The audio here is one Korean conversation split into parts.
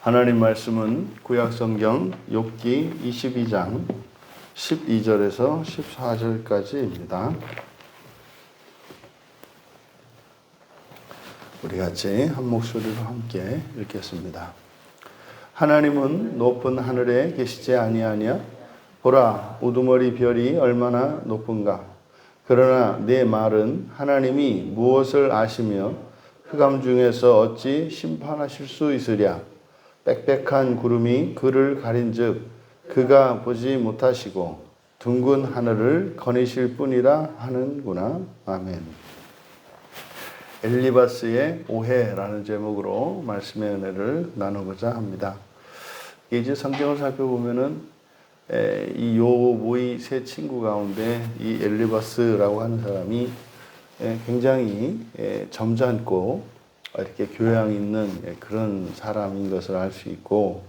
하나님 말씀은 구약성경 욥기 22장 12절에서 14절까지입니다. 우리 같이 한 목소리로 함께 읽겠습니다. 하나님은 높은 하늘에 계시지 아니하냐? 보라, 우두머리 별이 얼마나 높은가? 그러나 내 말은 하나님이 무엇을 아시며 흑암 중에서 어찌 심판하실 수 있으랴? 빽빽한 구름이 그를 가린즉 그가 보지 못하시고 둥근 하늘을 거니실 뿐이라 하는구나. 아멘. 엘리바스의 오해라는 제목으로 말씀의 은혜를 나누고자 합니다. 이제 성경을 살펴보면은 이 욥의 세 친구 가운데 이 엘리바스라고 하는 사람이 굉장히 점잖고 이렇게 교양 있는 그런 사람인 것을 알 수 있고,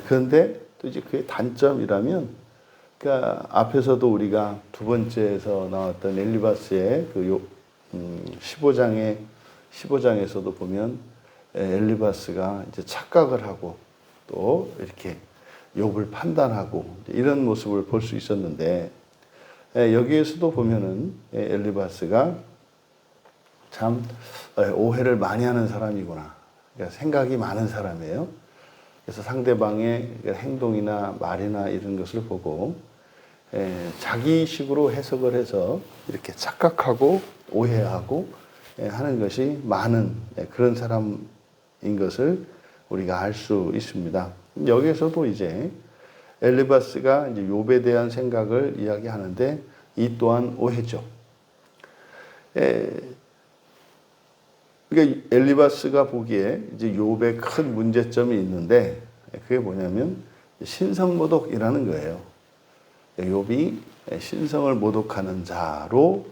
그런데 또 이제 그의 단점이라면, 그러니까 앞에서도 우리가 두 번째에서 나왔던 엘리바스의 그 15장에서도 보면 엘리바스가 이제 착각을 하고 또 이렇게 욥을 판단하고 이런 모습을 볼 수 있었는데, 여기에서도 보면은 엘리바스가 참 오해를 많이 하는 사람이구나. 그러니까 생각이 많은 사람이에요. 그래서 상대방의 행동이나 말이나 이런 것을 보고 자기식으로 해석을 해서 이렇게 착각하고 오해하고 하는 것이 많은 그런 사람인 것을 우리가 알 수 있습니다. 여기에서도 이제 엘리바스가 이제 욥에 대한 생각을 이야기하는데 이 또한 오해죠. 그러니까 엘리바스가 보기에 이제 욥의 큰 문제점이 있는데 그게 뭐냐면 신성모독이라는 거예요. 욥이 신성을 모독하는 자로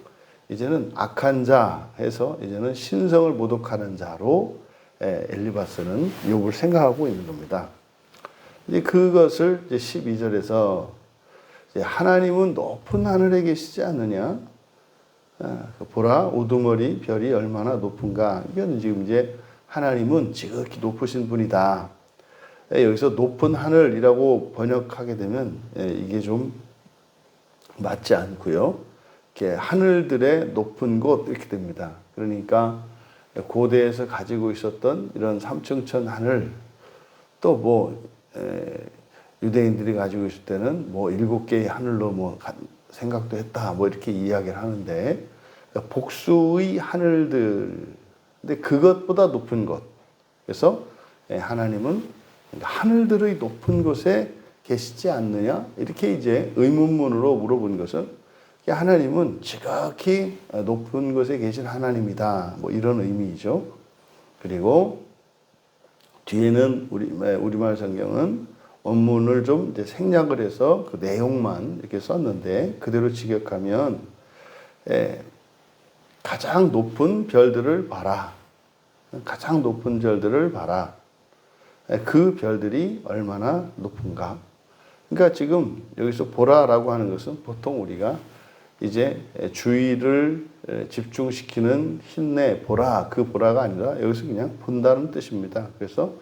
이제는 악한 자 해서 이제는 신성을 모독하는 자로 엘리바스는 욥을 생각하고 있는 겁니다. 이제 그것을 이제 12절에서 하나님은 높은 하늘에 계시지 않느냐? 보라, 우두머리 별이 얼마나 높은가. 이건 지금 이제 하나님은 지극히 높으신 분이다. 여기서 높은 하늘이라고 번역하게 되면 이게 좀 맞지 않고요. 이렇게 하늘들의 높은 곳 이렇게 됩니다. 그러니까 고대에서 가지고 있었던 이런 삼층천 하늘, 또 뭐 유대인들이 가지고 있을 때는 뭐 7개의 하늘로 뭐 생각도 했다, 뭐 이렇게 이야기를 하는데, 복수의 하늘들, 근데 그것보다 높은 것. 그래서 하나님은 하늘들의 높은 곳에 계시지 않느냐? 이렇게 이제 의문문으로 물어본 것은 하나님은 지극히 높은 곳에 계신 하나님이다. 뭐 이런 의미이죠. 그리고 뒤에는 우리말 성경은 원문을 좀 이제 생략을 해서 그 내용만 이렇게 썼는데 그대로 직역하면 가장 높은 별들을 봐라. 가장 높은 별들을 봐라. 그 별들이 얼마나 높은가. 그러니까 지금 여기서 보라라고 하는 것은 보통 우리가 이제 주의를 집중시키는 힘내 보라, 그 보라가 아니라 여기서 그냥 본다는 뜻입니다. 그래서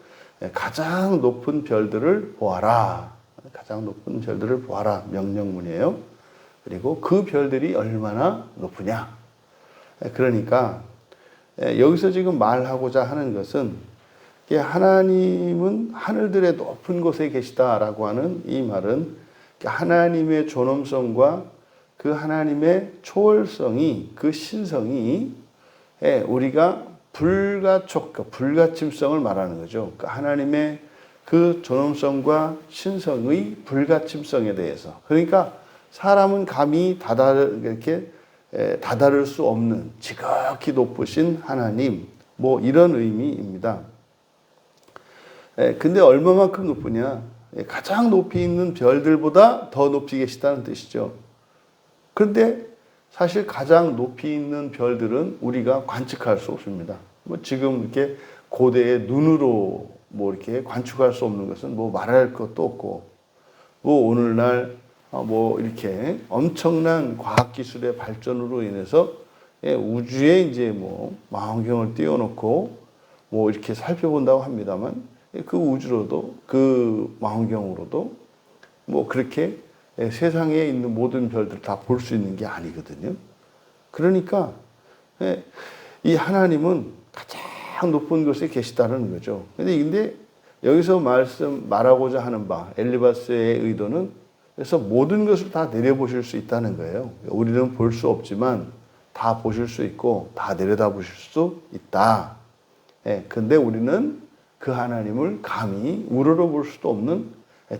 가장 높은 별들을 보아라. 가장 높은 별들을 보아라. 명령문이에요. 그리고 그 별들이 얼마나 높으냐. 그러니까 여기서 지금 말하고자 하는 것은 하나님은 하늘들의 높은 곳에 계시다라고 하는 이 말은 하나님의 존엄성과 그 하나님의 초월성이, 그 신성이 우리가 불가침성을 말하는 거죠. 하나님의 그 존엄성과 신성의 불가침성에 대해서. 그러니까 사람은 감히 다다를 수 없는 지극히 높으신 하나님, 뭐 이런 의미입니다. 근데 얼마만큼 높으냐? 가장 높이 있는 별들보다 더 높이 계시다는 뜻이죠. 그런데 사실 가장 높이 있는 별들은 우리가 관측할 수 없습니다. 뭐 지금 이렇게 고대의 눈으로 뭐 이렇게 관측할 수 없는 것은 뭐 말할 것도 없고, 뭐 오늘날 뭐 이렇게 엄청난 과학기술의 발전으로 인해서 우주에 이제 뭐 망원경을 띄워놓고 뭐 이렇게 살펴본다고 합니다만 그 우주로도 그 망원경으로도 뭐 그렇게 세상에 있는 모든 별들을 다 볼 수 있는 게 아니거든요. 그러니까 이 하나님은 가장 높은 곳에 계시다는 거죠. 근데 여기서 말하고자 하는 바, 엘리바스의 의도는 그래서 모든 것을 다 내려보실 수 있다는 거예요. 우리는 볼 수 없지만 다 보실 수 있고 다 내려다 보실 수 있다. 근데 우리는 그 하나님을 감히 우러러 볼 수도 없는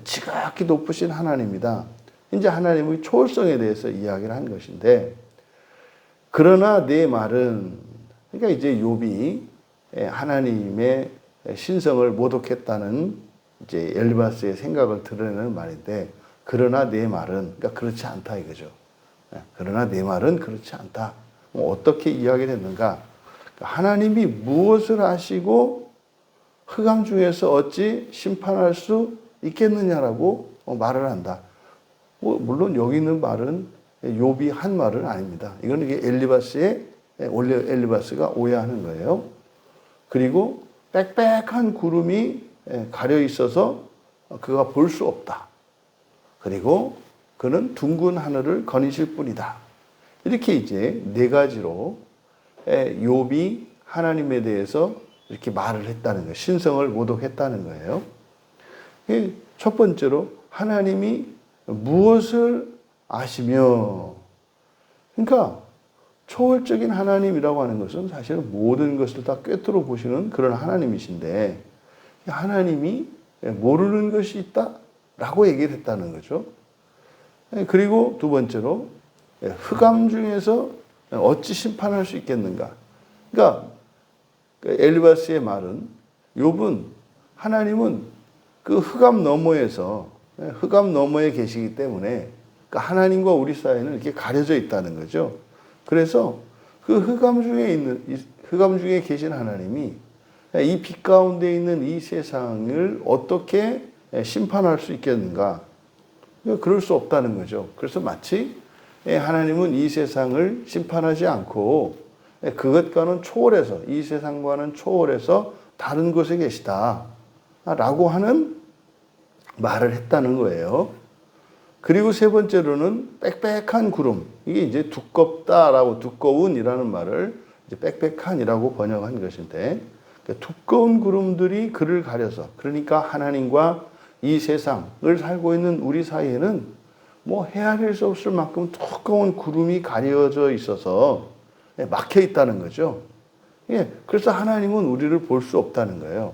지극히 높으신 하나님이다. 이제 하나님의 초월성에 대해서 이야기를 한 것인데, 그러나 내 말은, 그러니까 이제 욥이 하나님의 신성을 모독했다는 이제 엘리바스의 생각을 드러내는 말인데, 그러나 내 말은, 그러니까 그렇지 않다 이거죠. 그러나 내 말은 그렇지 않다. 어떻게 이야기를 했는가? 하나님이 무엇을 하시고 흑암 중에서 어찌 심판할 수 있겠느냐라고 말을 한다. 물론 여기 있는 말은 욥이 한 말은 아닙니다. 이건 이게 원래 엘리바스가 오해하는 거예요. 그리고 빽빽한 구름이 가려 있어서 그가 볼 수 없다. 그리고 그는 둥근 하늘을 거니실 뿐이다. 이렇게 이제 네 가지로 욥이 하나님에 대해서 이렇게 말을 했다는 거예요. 신성을 모독했다는 거예요. 첫 번째로 하나님이 무엇을 아시며, 그러니까 초월적인 하나님이라고 하는 것은 사실은 모든 것을 다 꿰뚫어 보시는 그런 하나님이신데, 하나님이 모르는 것이 있다라고 얘기를 했다는 거죠. 그리고 두 번째로 흑암 중에서 어찌 심판할 수 있겠는가. 그러니까 엘리바스의 말은, 욥은 하나님은 그 흑암 너머에 계시기 때문에 하나님과 우리 사이는 이렇게 가려져 있다는 거죠. 그래서 그 흑암 중에 계신 하나님이 이 빛 가운데 있는 이 세상을 어떻게 심판할 수 있겠는가? 그럴 수 없다는 거죠. 그래서 마치 하나님은 이 세상을 심판하지 않고 그것과는 초월해서, 이 세상과는 초월해서 다른 곳에 계시다 라고 하는 말을 했다는 거예요. 그리고 세 번째로는 빽빽한 구름, 이게 이제 두꺼운이라는 말을 이제 빽빽한이라고 번역한 것인데, 두꺼운 구름들이 그를 가려서, 그러니까 하나님과 이 세상을 살고 있는 우리 사이에는 뭐 헤아릴 수 없을 만큼 두꺼운 구름이 가려져 있어서 막혀 있다는 거죠. 그래서 하나님은 우리를 볼 수 없다는 거예요.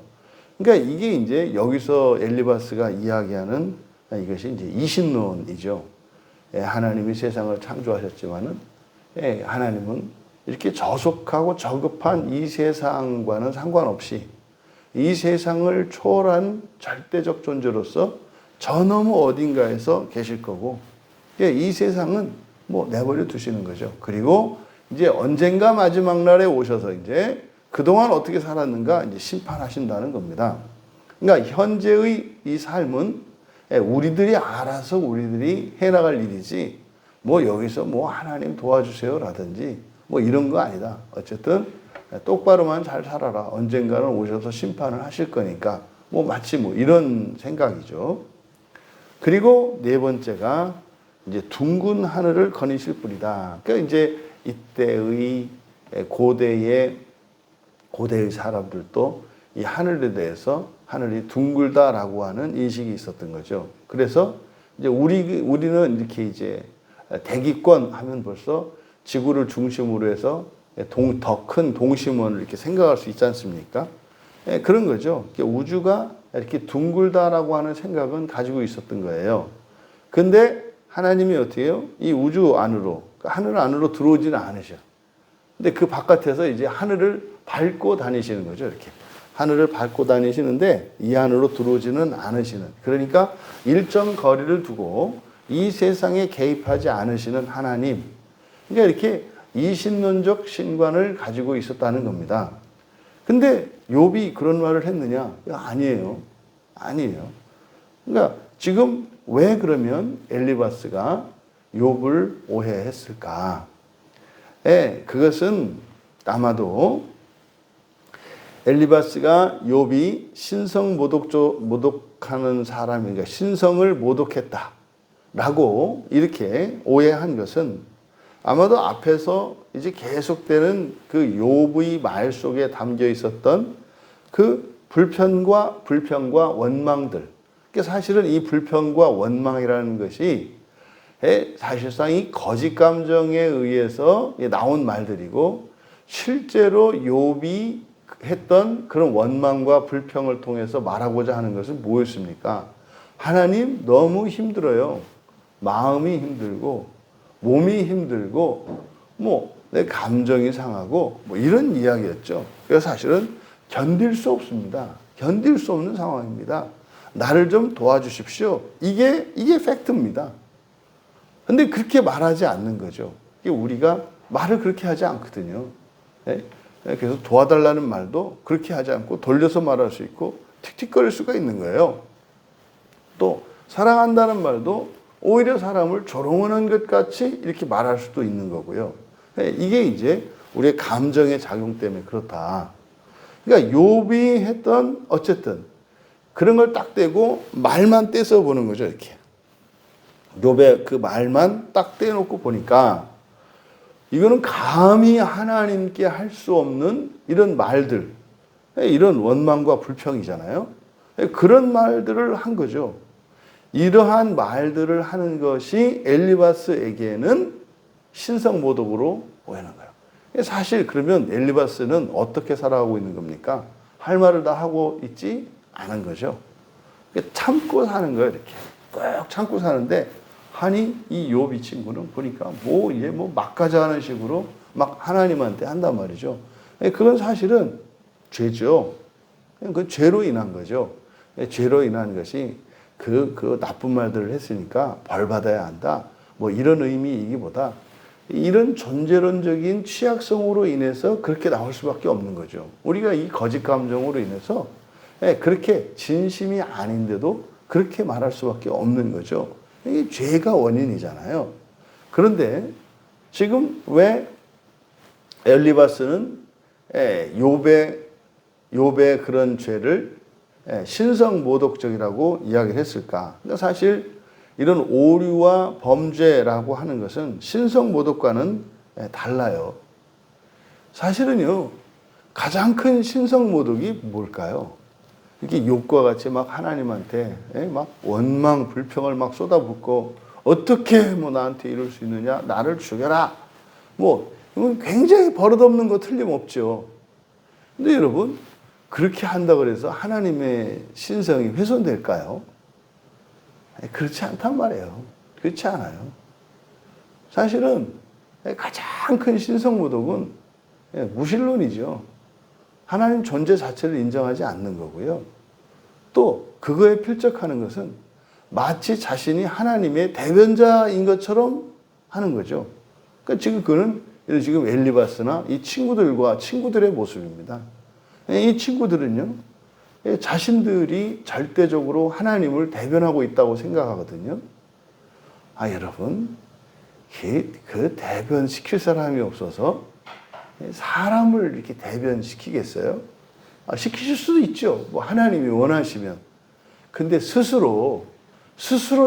그러니까 이게 이제 여기서 엘리바스가 이야기하는 이것이 이제 이신론이죠. 하나님이 세상을 창조하셨지만은 하나님은 이렇게 저속하고 저급한 이 세상과는 상관없이 이 세상을 초월한 절대적 존재로서 저 너머 어딘가에서 계실 거고, 이 세상은 뭐 내버려 두시는 거죠. 그리고 이제 언젠가 마지막 날에 오셔서 이제 그동안 어떻게 살았는가 이제 심판하신다는 겁니다. 그러니까 현재의 이 삶은 우리들이 알아서 우리들이 해나갈 일이지, 뭐 여기서 뭐 하나님 도와주세요라든지 뭐 이런 거 아니다. 어쨌든 똑바로만 잘 살아라. 언젠가는 오셔서 심판을 하실 거니까 뭐 마치 뭐 이런 생각이죠. 그리고 네 번째가 이제 둥근 하늘을 거니실 뿐이다. 그러니까 이제 이때의 고대의 사람들도 이 하늘에 대해서 하늘이 둥글다라고 하는 인식이 있었던 거죠. 그래서 이제 우리는 이렇게 이제 대기권 하면 벌써 지구를 중심으로 해서 더 큰 동심원을 이렇게 생각할 수 있지 않습니까? 그런 거죠. 우주가 이렇게 둥글다라고 하는 생각은 가지고 있었던 거예요. 근데 하나님이 어떻게 해요? 이 우주 안으로, 하늘 안으로 들어오지는 않으셔. 근데 그 바깥에서 이제 하늘을 밟고 다니시는 거죠. 이렇게. 하늘을 밟고 다니시는데 이 안으로 들어오지는 않으시는. 그러니까 일정 거리를 두고 이 세상에 개입하지 않으시는 하나님. 그러니까 이렇게 이신론적 신관을 가지고 있었다는 겁니다. 근데 욥이 그런 말을 했느냐? 아니에요. 아니에요. 그러니까 지금 왜 그러면 엘리바스가 욥을 오해했을까? 그것은 아마도 엘리바스가 욥이 모독하는 사람이니까 신성을 모독했다라고 이렇게 오해한 것은 아마도 앞에서 이제 계속되는 그 욥의 말 속에 담겨 있었던 그 불평과 원망들. 그러니까 사실은 이 불평과 원망이라는 것이 사실상 이 거짓 감정에 의해서 나온 말들이고, 실제로 욥이 했던 그런 원망과 불평을 통해서 말하고자 하는 것은 무엇입니까? 하나님 너무 힘들어요. 마음이 힘들고 몸이 힘들고 내 감정이 상하고 이런 이야기였죠. 그래서 사실은 견딜 수 없습니다. 견딜 수 없는 상황입니다. 나를 좀 도와주십시오. 이게 팩트입니다. 근데 그렇게 말하지 않는 거죠. 우리가 말을 그렇게 하지 않거든요. 그래서 도와달라는 말도 그렇게 하지 않고 돌려서 말할 수 있고 틱틱거릴 수가 있는 거예요. 또 사랑한다는 말도 오히려 사람을 조롱하는 것 같이 이렇게 말할 수도 있는 거고요. 이게 이제 우리의 감정의 작용 때문에 그렇다. 그러니까 욥이 했던 어쨌든 그런 걸 딱 떼고 말만 떼서 보는 거죠. 이렇게 욥의 그 말만 딱 떼놓고 보니까 이거는 감히 하나님께 할 수 없는 이런 말들, 이런 원망과 불평이잖아요. 그런 말들을 한 거죠. 이러한 말들을 하는 것이 엘리바스에게는 신성모독으로 보이는 거예요. 사실 그러면 엘리바스는 어떻게 살아가고 있는 겁니까? 할 말을 다 하고 있지 않은 거죠. 참고 사는 거예요. 이렇게 꼭 참고 사는데, 아니 이 욥이 친구는 보니까 이제 막가자하는 식으로 막 하나님한테 한단 말이죠. 그건 사실은 죄죠. 그 죄로 인한 거죠. 죄로 인한 것이 그 나쁜 말들을 했으니까 벌 받아야 한다. 이런 의미이기보다 이런 존재론적인 취약성으로 인해서 그렇게 나올 수밖에 없는 거죠. 우리가 이 거짓 감정으로 인해서 그렇게 진심이 아닌데도 그렇게 말할 수밖에 없는 거죠. 이게 죄가 원인이잖아요. 그런데 지금 왜 엘리바스는 욥의 그런 죄를 신성모독적이라고 이야기를 했을까? 그러니까 사실 이런 오류와 범죄라고 하는 것은 신성모독과는 달라요. 사실은요, 가장 큰 신성모독이 뭘까요? 이렇게 욥과 같이 막 하나님한테 막 원망, 불평을 막 쏟아붓고 어떻게 나한테 이럴 수 있느냐? 나를 죽여라. 이건 굉장히 버릇없는 거 틀림없죠. 근데 여러분, 그렇게 한다고 해서 하나님의 신성이 훼손될까요? 그렇지 않단 말이에요. 그렇지 않아요. 사실은 가장 큰 신성모독은 무신론이죠. 하나님 존재 자체를 인정하지 않는 거고요. 또 그거에 필적하는 것은 마치 자신이 하나님의 대변자인 것처럼 하는 거죠. 그러니까 지금 그는 지금 엘리바스나 이 친구들의 모습입니다. 이 친구들은요, 자신들이 절대적으로 하나님을 대변하고 있다고 생각하거든요. 여러분, 그 대변시킬 사람이 없어서 사람을 이렇게 대변시키겠어요? 시키실 수도 있죠. 하나님이 원하시면. 근데 스스로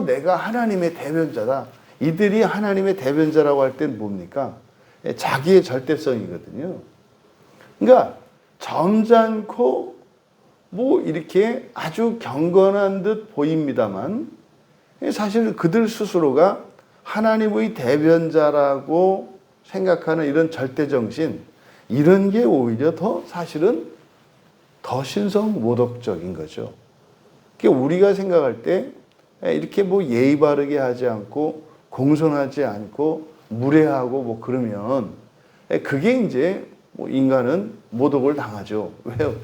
내가 하나님의 대변자다. 이들이 하나님의 대변자라고 할 땐 뭡니까? 자기의 절대성이거든요. 그러니까 점잖고 이렇게 아주 경건한 듯 보입니다만, 사실 그들 스스로가 하나님의 대변자라고 생각하는 이런 절대정신, 이런 게 오히려 사실은 더 신성모독적인 거죠. 우리가 생각할 때 이렇게 예의 바르게 하지 않고 공손하지 않고 무례하고 그러면 그게 이제 인간은 모독을 당하죠. 왜요?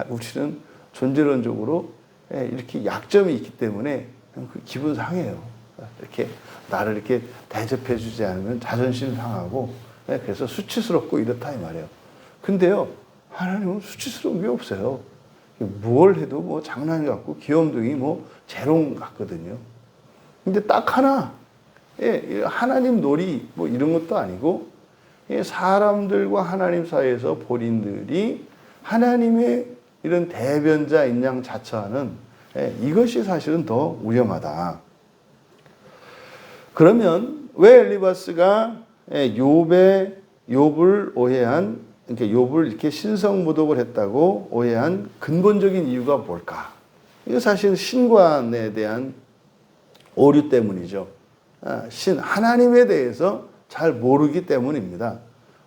우리는 존재론적으로 이렇게 약점이 있기 때문에 기분 상해요. 이렇게 나를 이렇게 대접해 주지 않으면 자존심 상하고, 그래서 수치스럽고 이렇다 이 말이에요. 근데요, 하나님은 수치스러운 게 없어요. 뭘 해도 장난 같고 귀염둥이 재롱 같거든요. 근데 딱 하나, 하나님 놀이 이런 것도 아니고, 사람들과 하나님 사이에서 본인들이 하나님의 이런 대변자인 양 자처하는 이것이 사실은 더 위험하다. 그러면 왜 엘리바스가 욥을 오해한, 이렇게 욥을 이렇게 신성모독을 했다고 오해한 근본적인 이유가 뭘까? 이거 사실 신관에 대한 오류 때문이죠. 하나님에 대해서 잘 모르기 때문입니다.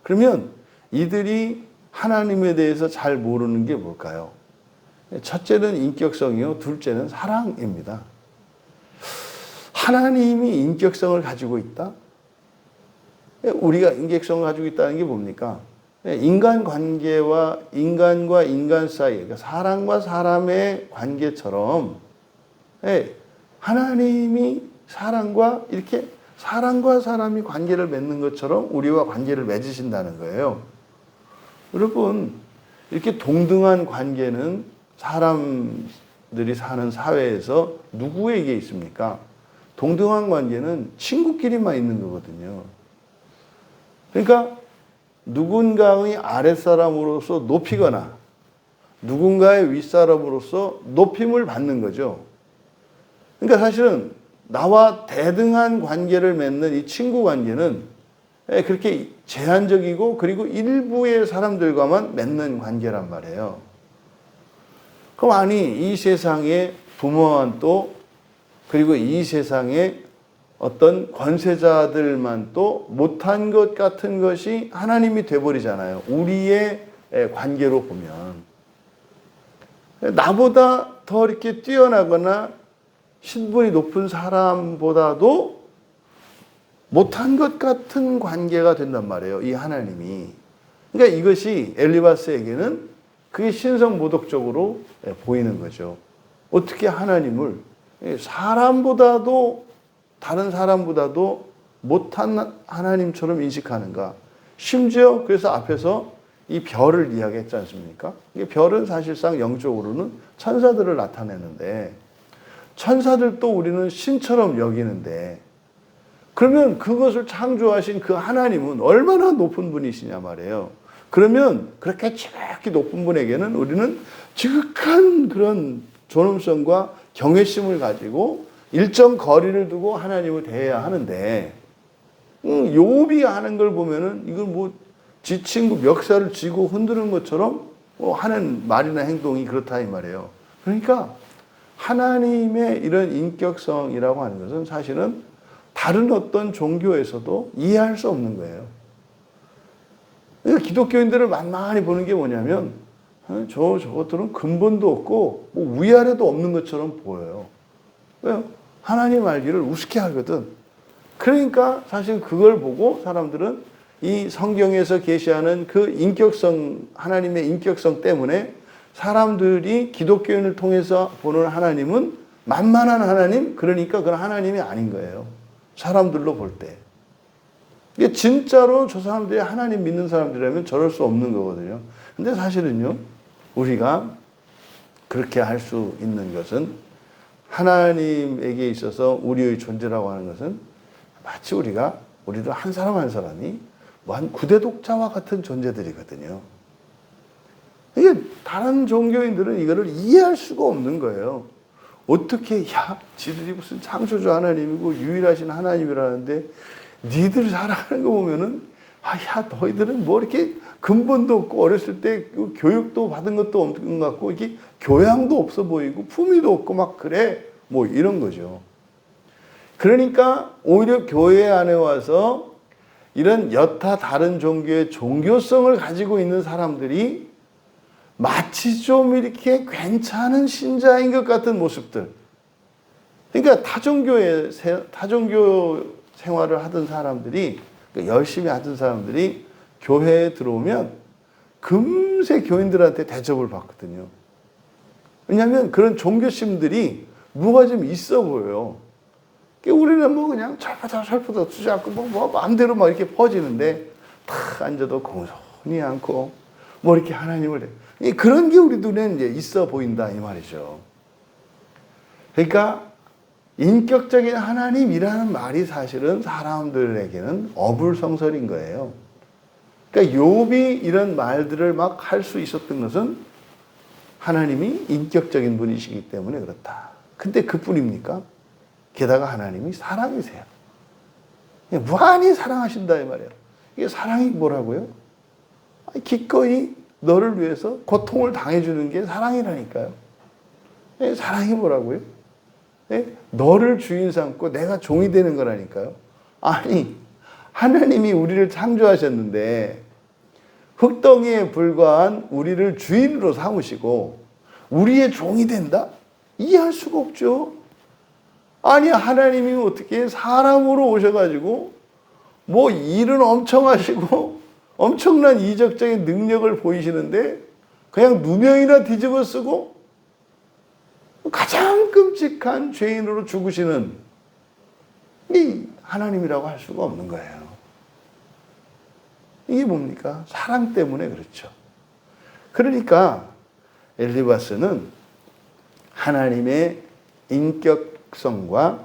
그러면 이들이 하나님에 대해서 잘 모르는 게 뭘까요? 첫째는 인격성이요. 둘째는 사랑입니다. 하나님이 인격성을 가지고 있다? 우리가 인격성을 가지고 있다는 게 뭡니까? 인간관계와 인간과 인간 사이, 그러니까 사람과 사람의 관계처럼 하나님이 이렇게 사람과 사람이 관계를 맺는 것처럼 우리와 관계를 맺으신다는 거예요. 여러분, 이렇게 동등한 관계는 사람들이 사는 사회에서 누구에게 있습니까? 동등한 관계는 친구끼리만 있는 거거든요. 그러니까 누군가의 아랫사람으로서 높이거나 누군가의 윗사람으로서 높임을 받는 거죠. 그러니까 사실은 나와 대등한 관계를 맺는 이 친구 관계는 그렇게 제한적이고 그리고 일부의 사람들과만 맺는 관계란 말이에요. 그럼 아니 이 세상의 부모만 또 그리고 이 세상의 어떤 권세자들만 또 못한 것 같은 것이 하나님이 돼버리잖아요. 우리의 관계로 보면. 나보다 더 이렇게 뛰어나거나 신분이 높은 사람보다도 못한 것 같은 관계가 된단 말이에요. 이 하나님이. 그러니까 이것이 엘리바스에게는 그게 신성모독적으로 보이는 거죠. 어떻게 하나님을 다른 사람보다도 못한 하나님처럼 인식하는가. 심지어 그래서 앞에서 이 별을 이야기했지 않습니까? 별은 사실상 영적으로는 천사들을 나타내는데 천사들도 우리는 신처럼 여기는데 그러면 그것을 창조하신 그 하나님은 얼마나 높은 분이시냐 말이에요. 그러면 그렇게 지극히 높은 분에게는 우리는 지극한 그런 존엄성과 경외심을 가지고 일정 거리를 두고 하나님을 대해야 하는데 욥이 하는 걸 보면은 이건 뭐 지 친구 멱살을 쥐고 흔드는 것처럼 하는 말이나 행동이 그렇다 이 말이에요. 그러니까 하나님의 이런 인격성이라고 하는 것은 사실은 다른 어떤 종교에서도 이해할 수 없는 거예요. 기독교인들을 만만히 보는 게 뭐냐면 저것들은 근본도 없고 뭐 위아래도 없는 것처럼 보여요. 왜요? 하나님 알기를 우습게 하거든. 그러니까 사실 그걸 보고 사람들은 이 성경에서 계시하는 그 인격성, 하나님의 인격성 때문에 사람들이 기독교인을 통해서 보는 하나님은 만만한 하나님, 그러니까 그런 하나님이 아닌 거예요. 사람들로 볼 때. 이게 진짜로 저 사람들이 하나님 믿는 사람들이라면 저럴 수 없는 거거든요. 근데 사실은요, 우리가 그렇게 할 수 있는 것은 하나님에게 있어서 우리의 존재라고 하는 것은 마치 우리들 한 사람 한 사람이 뭐 한 구대 독자와 같은 존재들이거든요. 이게 다른 종교인들은 이거를 이해할 수가 없는 거예요. 어떻게 지들이 무슨 창조주 하나님이고 유일하신 하나님이라는데 니들 살아가는 거 보면은 너희들은 뭐 이렇게 근본도 없고 어렸을 때 교육도 받은 것도 없는 것 같고 이게 교양도 없어 보이고 품위도 없고 막 그래 뭐 이런 거죠. 그러니까 오히려 교회 안에 와서 이런 여타 다른 종교의 종교성을 가지고 있는 사람들이 마치 좀 이렇게 괜찮은 신자인 것 같은 모습들. 그러니까 타종교 생활을 하던 사람들이, 열심히 하던 사람들이 교회에 들어오면 금세 교인들한테 대접을 받거든요. 왜냐하면 그런 종교심들이 뭐가 좀 있어 보여요. 우리는 뭐 그냥 철푸덕 주지 않고 뭐 마음대로 막 이렇게 퍼지는데 탁 앉아도 공손히 않고 뭐 이렇게 하나님을 그런 게 우리 눈에 이제 있어 보인다 이 말이죠. 그러니까 인격적인 하나님이라는 말이 사실은 사람들에게는 어불성설인 거예요. 그러니까 욥이 이런 말들을 막 할 수 있었던 것은 하나님이 인격적인 분이시기 때문에 그렇다. 근데 그뿐입니까? 게다가 하나님이 사랑이세요. 무한히 사랑하신다 이 말이에요. 이게 사랑이 뭐라고요? 기꺼이 너를 위해서 고통을 당해주는 게 사랑이라니까요. 사랑이 뭐라고요? 너를 주인 삼고 내가 종이 되는 거라니까요. 아니, 하나님이 우리를 창조하셨는데 흙덩이에 불과한 우리를 주인으로 삼으시고 우리의 종이 된다? 이해할 수가 없죠. 아니, 하나님이 어떻게 사람으로 오셔가지고 뭐 일은 엄청 하시고 엄청난 이적적인 능력을 보이시는데 그냥 누명이나 뒤집어 쓰고 가장 끔찍한 죄인으로 죽으시는 이 하나님이라고 할 수가 없는 거예요. 이게 뭡니까? 사랑 때문에 그렇죠. 그러니까 엘리바스는 하나님의 인격성과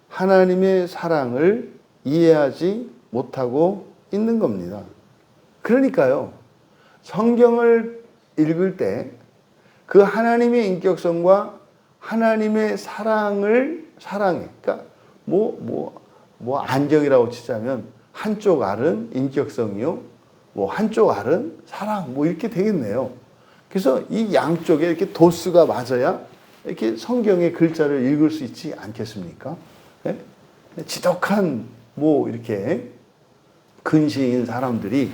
하나님의 사랑을 이해하지 못하고 있는 겁니다. 그러니까요, 성경을 읽을 때 그 하나님의 인격성과 하나님의 사랑해. 그러니까 안정이라고 치자면 한쪽 알은 인격성이요, 한쪽 알은 사랑, 이렇게 되겠네요. 그래서 이 양쪽에 이렇게 도수가 맞아야 이렇게 성경의 글자를 읽을 수 있지 않겠습니까? 네? 지독한 이렇게 근시인 사람들이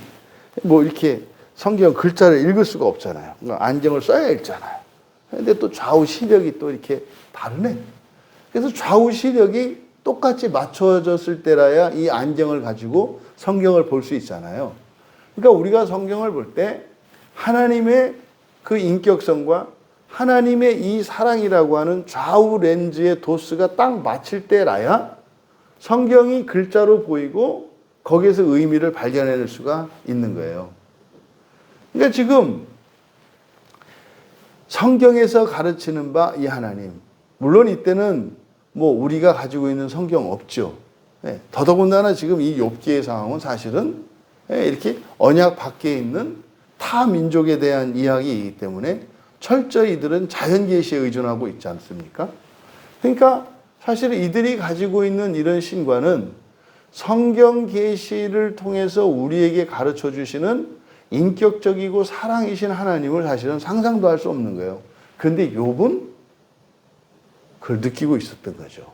이렇게 성경 글자를 읽을 수가 없잖아요. 안정을 써야 읽잖아요. 근데 또 좌우 시력이 또 이렇게 다르네. 그래서 좌우 시력이 똑같이 맞춰졌을 때라야 이 안정을 가지고 성경을 볼 수 있잖아요. 그러니까 우리가 성경을 볼 때 하나님의 그 인격성과 하나님의 이 사랑이라고 하는 좌우 렌즈의 도수가 딱 맞힐 때라야 성경이 글자로 보이고 거기에서 의미를 발견해낼 수가 있는 거예요. 그러니까 지금 성경에서 가르치는 바 이 하나님, 물론 이때는 우리가 가지고 있는 성경 없죠. 더더군다나 지금 이 욥기의 상황은 사실은 이렇게 언약 밖에 있는 타 민족에 대한 이야기이기 때문에 철저히 이들은 자연 계시에 의존하고 있지 않습니까? 그러니까 사실 이들이 가지고 있는 이런 신과는 성경 계시를 통해서 우리에게 가르쳐 주시는 인격적이고 사랑이신 하나님을 사실은 상상도 할 수 없는 거예요. 그런데 욥은 그걸 느끼고 있었던 거죠.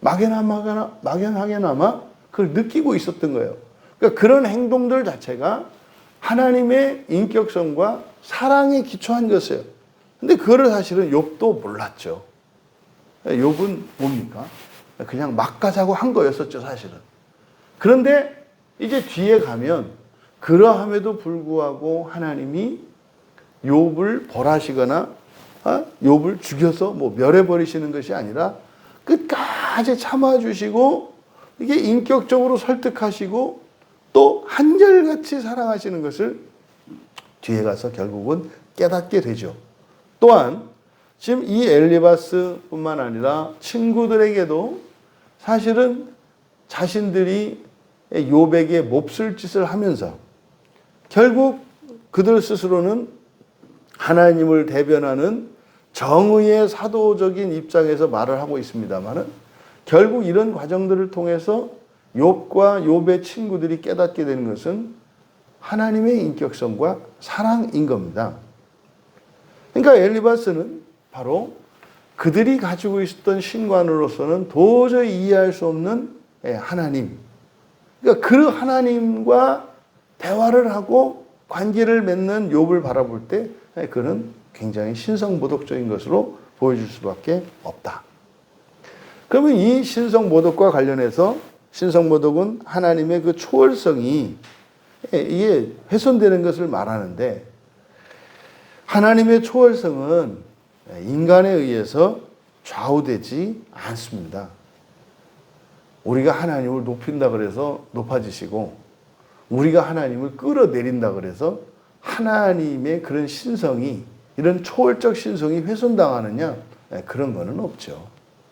막연하게나마 그걸 느끼고 있었던 거예요. 그러니까 그런 행동들 자체가 하나님의 인격성과 사랑에 기초한 것이에요. 근데 그거를 사실은 욥도 몰랐죠. 욥은 뭡니까? 그냥 막 가자고 한 거였었죠, 사실은. 그런데 이제 뒤에 가면 그러함에도 불구하고 하나님이 욥을 벌하시거나 욥을 죽여서 멸해버리시는 것이 아니라 끝까지 참아주시고 이게 인격적으로 설득하시고 또 한결같이 사랑하시는 것을 뒤에 가서 결국은 깨닫게 되죠. 또한 지금 이 엘리바스뿐만 아니라 친구들에게도 사실은 자신들이 욥에게 몹쓸 짓을 하면서 결국 그들 스스로는 하나님을 대변하는 정의의 사도적인 입장에서 말을 하고 있습니다만은 결국 이런 과정들을 통해서 욥과 욥의 친구들이 깨닫게 되는 것은 하나님의 인격성과 사랑인 겁니다. 그러니까 엘리바스는 바로 그들이 가지고 있었던 신관으로서는 도저히 이해할 수 없는 하나님, 그러니까 그 하나님과 대화를 하고 관계를 맺는 욥을 바라볼 때 그는 굉장히 신성모독적인 것으로 보여줄 수밖에 없다. 그러면 이 신성모독과 관련해서 신성모독은 하나님의 그 초월성이 이게 훼손되는 것을 말하는데 하나님의 초월성은 인간에 의해서 좌우되지 않습니다. 우리가 하나님을 높인다 그래서 높아지시고 우리가 하나님을 끌어내린다 그래서 하나님의 그런 신성이 이런 초월적 신성이 훼손당하느냐? 그런 거는 없죠.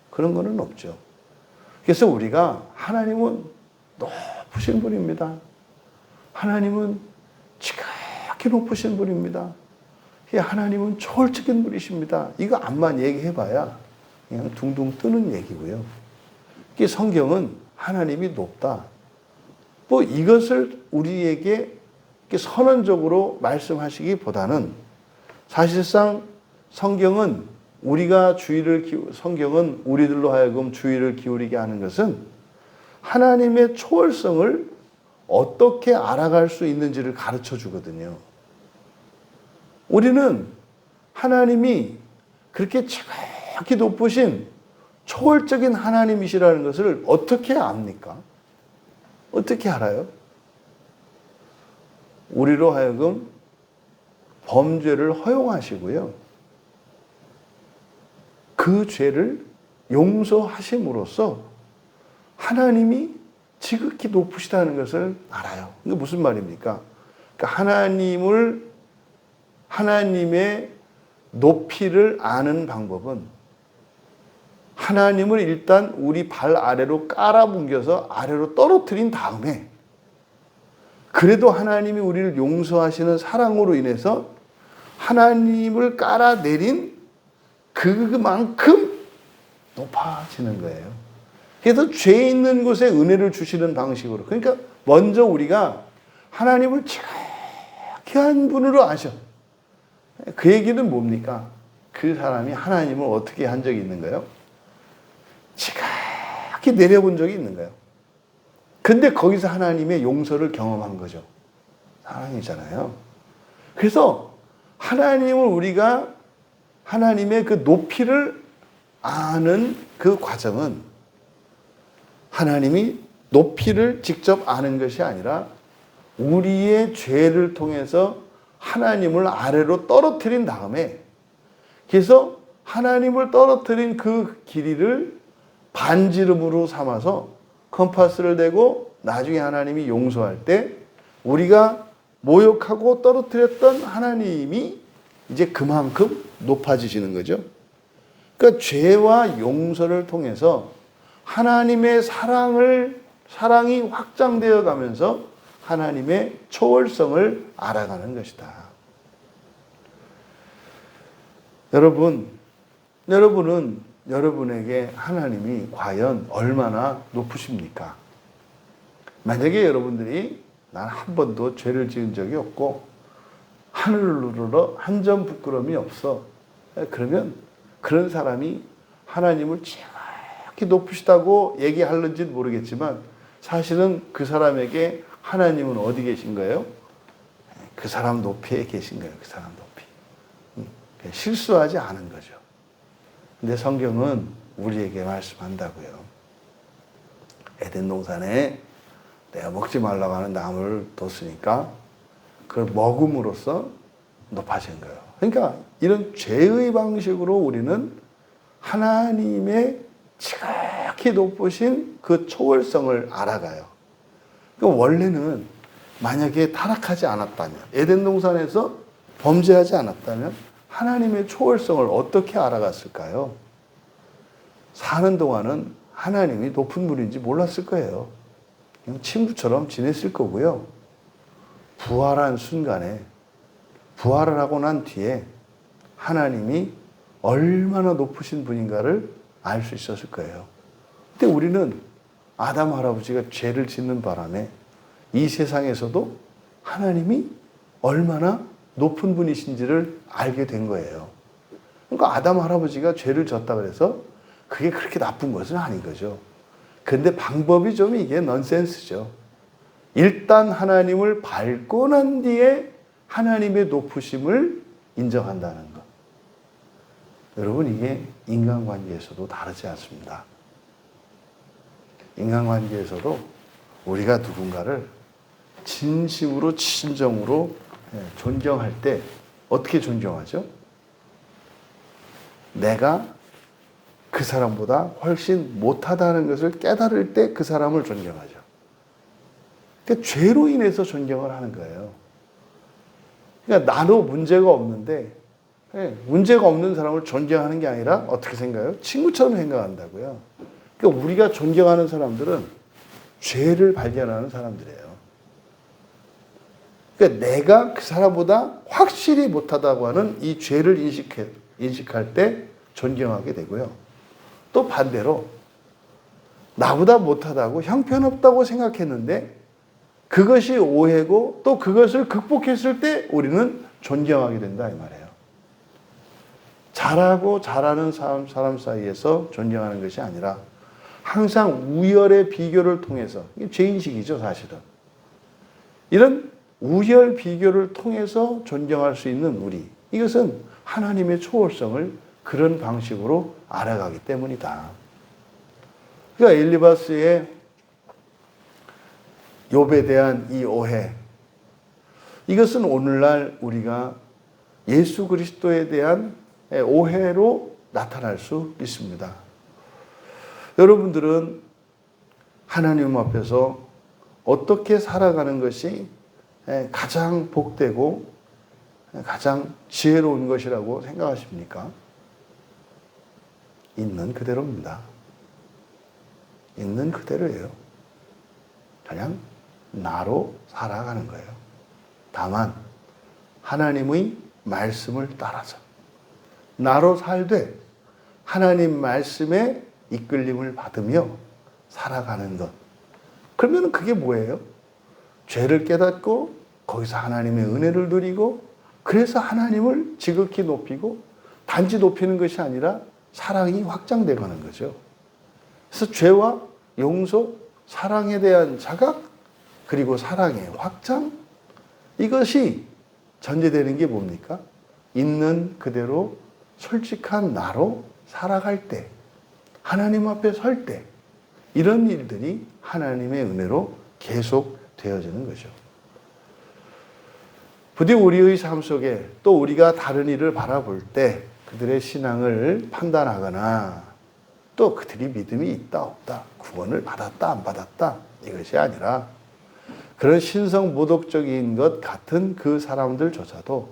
그런 거는 없죠. 그래서 우리가 하나님은 높으신 분입니다. 하나님은 지극히 높으신 분입니다. 하나님은 초월적인 분이십니다. 이거 암만 얘기해봐야 그냥 둥둥 뜨는 얘기고요. 성경은 하나님이 높다. 뭐 이것을 우리에게 선언적으로 말씀하시기보다는 사실상 성경은 성경은 우리들로 하여금 주의를 기울이게 하는 것은 하나님의 초월성을 어떻게 알아갈 수 있는지를 가르쳐 주거든요. 우리는 하나님이 그렇게 지극히 높으신 초월적인 하나님이시라는 것을 어떻게 압니까? 어떻게 알아요? 우리로 하여금 범죄를 허용하시고요. 그 죄를 용서하심으로써 하나님이 지극히 높으시다는 것을 알아요. 이게 무슨 말입니까? 그러니까 하나님의 높이를 아는 방법은 하나님을 일단 우리 발 아래로 깔아뭉겨서 아래로 떨어뜨린 다음에 그래도 하나님이 우리를 용서하시는 사랑으로 인해서 하나님을 깔아내린 그만큼 높아지는 거예요. 그래서 죄 있는 곳에 은혜를 주시는 방식으로. 그러니까 먼저 우리가 하나님을 지극한 분으로 아셔. 그 얘기는 뭡니까? 그 사람이 하나님을 어떻게 한 적이 있는 거예요? 지극히 내려본 적이 있는 거예요. 근데 거기서 하나님의 용서를 경험한 거죠. 사랑이잖아요. 그래서 우리가 하나님의 그 높이를 아는 그 과정은 하나님이 높이를 직접 아는 것이 아니라 우리의 죄를 통해서 하나님을 아래로 떨어뜨린 다음에 그래서 하나님을 떨어뜨린 그 길이를 반지름으로 삼아서 컴파스를 대고 나중에 하나님이 용서할 때 우리가 모욕하고 떨어뜨렸던 하나님이 이제 그만큼 높아지시는 거죠. 그러니까 죄와 용서를 통해서 하나님의 사랑이 확장되어 가면서 하나님의 초월성을 알아가는 것이다. 여러분은 여러분에게 하나님이 과연 얼마나 높으십니까? 만약에 여러분들이 난 한 번도 죄를 지은 적이 없고 하늘로 한 점 부끄러움이 없어. 그러면 그런 사람이 하나님을 지극히 높으시다고 얘기하는지는 모르겠지만 사실은 그 사람에게 하나님은 어디 계신 거예요? 그 사람 높이에 계신 거예요. 그 사람 높이. 실수하지 않은 거죠. 근데 성경은 우리에게 말씀한다고요. 에덴 동산에 내가 먹지 말라고 하는 나무를 뒀으니까 그걸 먹음으로써 높아진 거예요. 그러니까 이런 죄의 방식으로 우리는 하나님의 지극히 높으신 그 초월성을 알아가요. 그러니까 원래는 만약에 타락하지 않았다면, 에덴 동산에서 범죄하지 않았다면 하나님의 초월성을 어떻게 알아갔을까요? 사는 동안은 하나님이 높은 분인지 몰랐을 거예요. 그냥 친구처럼 지냈을 거고요. 부활한 순간에, 부활을 하고 난 뒤에 하나님이 얼마나 높으신 분인가를 알 수 있었을 거예요. 근데 우리는 아담 할아버지가 죄를 짓는 바람에 이 세상에서도 하나님이 얼마나 높은 분이신지를 알게 된 거예요. 그러니까 아담 할아버지가 죄를 졌다 그래서 그게 그렇게 나쁜 것은 아닌 거죠. 근데 방법이 좀 이게 넌센스죠. 일단 하나님을 밟고 난 뒤에 하나님의 높으심을 인정한다는 것. 여러분, 이게 인간관계에서도 다르지 않습니다. 인간관계에서도 우리가 누군가를 진심으로 진정으로 존경할 때 어떻게 존경하죠? 내가 그 사람보다 훨씬 못하다는 것을 깨달을 때 그 사람을 존경하죠. 그러니까 죄로 인해서 존경을 하는 거예요. 그러니까 나도 문제가 없는데 문제가 없는 사람을 존경하는 게 아니라 어떻게 생각해요? 친구처럼 생각한다고요. 그러니까 우리가 존경하는 사람들은 죄를 발견하는 사람들이에요. 그러니까 내가 그 사람보다 확실히 못하다고 하는 이 죄를 인식할 때 존경하게 되고요. 또 반대로 나보다 못하다고 형편없다고 생각했는데 그것이 오해고 또 그것을 극복했을 때 우리는 존경하게 된다 이 말이에요. 잘하고 잘하는 사람 사이에서 존경하는 것이 아니라 항상 우열의 비교를 통해서, 이게 죄인식이죠 사실은. 이런 우열 비교를 통해서 존경할 수 있는 우리, 이것은 하나님의 초월성을 그런 방식으로 알아가기 때문이다. 그러니까 엘리바스의 욥에 대한 이 오해, 이것은 오늘날 우리가 예수 그리스도에 대한 오해로 나타날 수 있습니다. 여러분들은 하나님 앞에서 어떻게 살아가는 것이 가장 복되고 가장 지혜로운 것이라고 생각하십니까? 있는 그대로입니다. 있는 그대로예요. 그냥 나로 살아가는 거예요. 다만 하나님의 말씀을 따라서 나로 살되 하나님 말씀에 이끌림을 받으며 살아가는 것. 그러면 그게 뭐예요? 죄를 깨닫고 거기서 하나님의 은혜를 누리고 그래서 하나님을 지극히 높이고 단지 높이는 것이 아니라 사랑이 확장되어 가는 거죠. 그래서 죄와 용서, 사랑에 대한 자각, 그리고 사랑의 확장, 이것이 전제되는 게 뭡니까? 있는 그대로 솔직한 나로 살아갈 때, 하나님 앞에 설 때, 이런 일들이 하나님의 은혜로 계속 되어지는 거죠. 부디 우리의 삶 속에 또 우리가 다른 일을 바라볼 때 그들의 신앙을 판단하거나 또 그들이 믿음이 있다 없다, 구원을 받았다 안 받았다, 이것이 아니라 그런 신성모독적인 것 같은 그 사람들조차도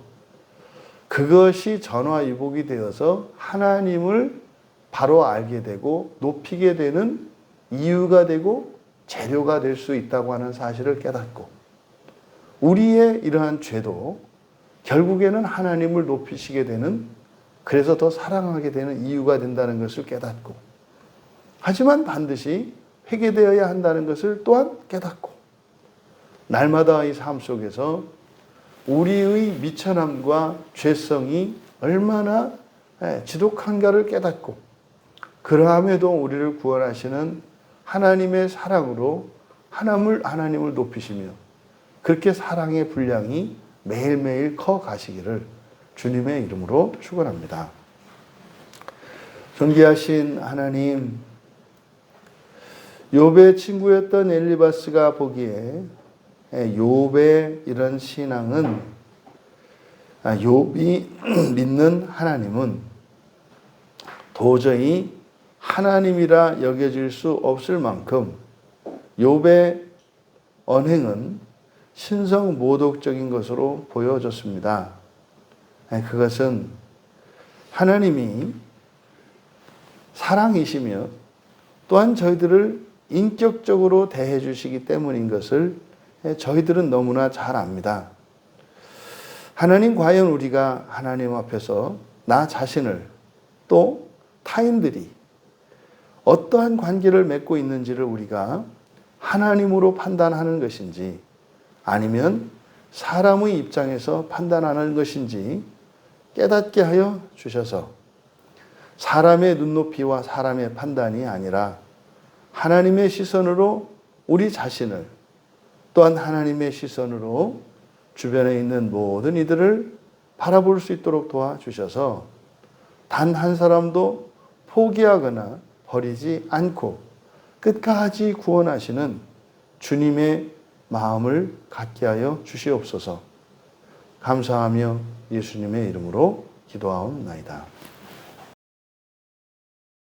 그것이 전화위복이 되어서 하나님을 바로 알게 되고 높이게 되는 이유가 되고 재료가 될 수 있다고 하는 사실을 깨닫고, 우리의 이러한 죄도 결국에는 하나님을 높이시게 되는, 그래서 더 사랑하게 되는 이유가 된다는 것을 깨닫고, 하지만 반드시 회개되어야 한다는 것을 또한 깨닫고, 날마다의 삶 속에서 우리의 미천함과 죄성이 얼마나 지독한가를 깨닫고, 그러함에도 우리를 구원하시는 하나님의 사랑으로 하나님을 높이시며 그렇게 사랑의 분량이 매일매일 커 가시기를 주님의 이름으로 축원합니다. 존귀하신 하나님, 욥의 친구였던 엘리바스가 보기에 욥의 이런 신앙은, 욥이 믿는 하나님은 도저히 하나님이라 여겨질 수 없을 만큼 욥의 언행은 신성모독적인 것으로 보여졌습니다. 그것은 하나님이 사랑이시며 또한 저희들을 인격적으로 대해 주시기 때문인 것을 저희들은 너무나 잘 압니다. 하나님, 과연 우리가 하나님 앞에서 나 자신을 또 타인들이 어떠한 관계를 맺고 있는지를 우리가 하나님으로 판단하는 것인지 아니면 사람의 입장에서 판단하는 것인지 깨닫게 하여 주셔서 사람의 눈높이와 사람의 판단이 아니라 하나님의 시선으로 우리 자신을, 또한 하나님의 시선으로 주변에 있는 모든 이들을 바라볼 수 있도록 도와주셔서 단 한 사람도 포기하거나 버리지 않고 끝까지 구원하시는 주님의 마음을 갖게 하여 주시옵소서. 감사하며 예수님의 이름으로 기도하옵나이다.